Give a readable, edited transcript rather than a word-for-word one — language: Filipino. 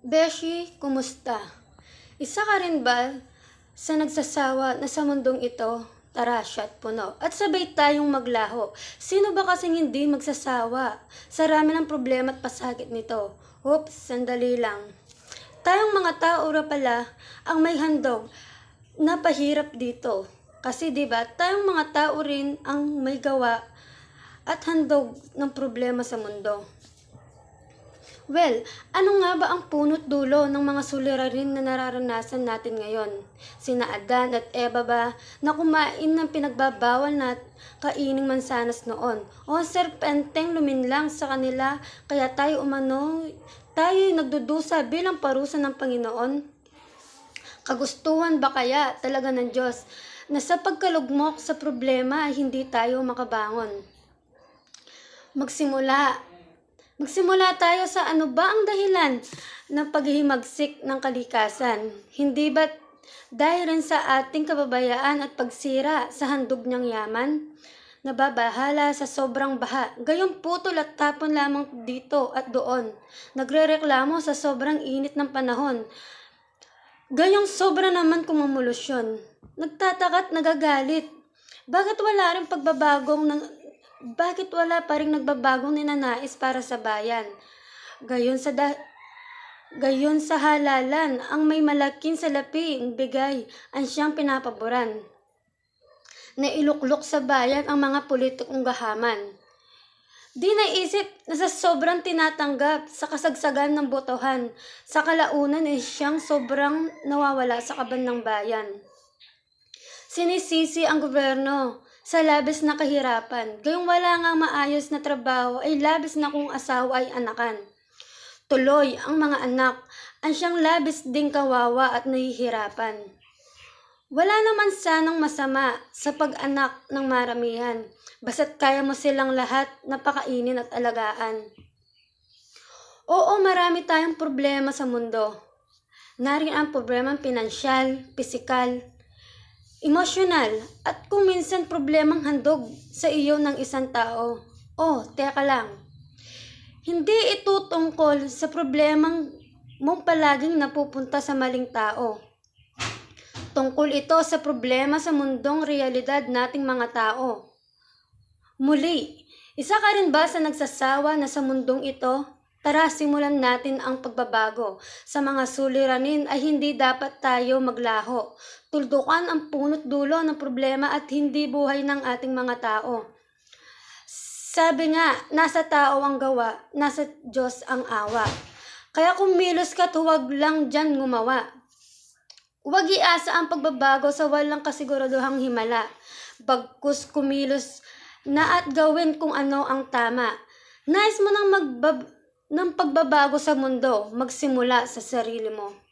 Beshi, kumusta? Isa ka rin ba sa nagsasawa na sa mundong ito, tara, shot puno, at sabay tayong maglaho? Sino ba kasing hindi magsasawa? Sa rami ng problema at pasakit nito. Oops, sandali lang. Tayong mga tao pala ang may handog na pahirap dito. Kasi 'di ba, tayong mga tao rin ang may gawa at handog ng problema sa mundo. Well, ano nga ba ang punot dulo ng mga suliranin na nararanasan natin ngayon? Sina Adan at Eva ba na kumain ng pinagbabawal na kaining mansanas noon? O serpenteng luminlang sa kanila kaya tayo'y nagdudusa bilang parusa ng Panginoon? Kagustuhan ba kaya talaga ng Diyos na sa pagkalugmok sa problema ay hindi tayo makabangon? Magsimula tayo sa ano ba ang dahilan ng paghihimagsik ng kalikasan? Hindi ba dahil rin sa ating kababayaan at pagsira sa handog niyang yaman? Nababahala sa sobrang baha, gayong putol at tapon lamang dito at doon. Nagrereklamo sa sobrang init ng panahon, gayong sobra naman kumumolusyon. Nagtataka at nagagalit. Bakit wala pa ring nagbabagong ninanais para sa bayan? Gayon sa halalan, ang may malaking salaping bigay ang siyang pinapaboran. Nailuklok sa bayan ang mga politikong gahaman. Di naisip na sa sobrang tinatanggap sa kasagsagan ng botohan, sa kalaunan ay siyang sobrang nawawala sa kaban ng bayan. Sinisisi ang gobyerno sa labis na kahirapan, gayong wala nga maayos na trabaho ay labis na kung asawa ay anakan. Tuloy ang mga anak ang siyang labis ding kawawa at nahihirapan. Wala naman sanang masama sa pag-anak ng maramihan, basta't kaya mo silang lahat na pakainin at alagaan. Oo, marami tayong problema sa mundo. Nariyan ang problema pinansyal, pisikal, emosyonal, at kung minsan problemang handog sa iyo ng isang tao. Oh, teka lang. Hindi ito tungkol sa problemang mong palaging napupunta sa maling tao. Tungkol ito sa problema sa mundong realidad nating mga tao. Muli, isa ka rin ba sa nagsasawa na sa mundong ito? Tara, simulan natin ang pagbabago. Sa mga suliranin ay hindi dapat tayo maglaho. Tuldukan ang punot dulo ng problema at hindi buhay ng ating mga tao. Sabi nga, nasa tao ang gawa, nasa Diyos ang awa. Kaya kumilos ka't huwag lang dyan gumawa. Huwag iasa ang pagbabago sa walang kasiguraduhang himala. Bagkus kumilos na at gawin kung ano ang tama. Nais mo ng pagbabago sa mundo, magsimula sa sarili mo.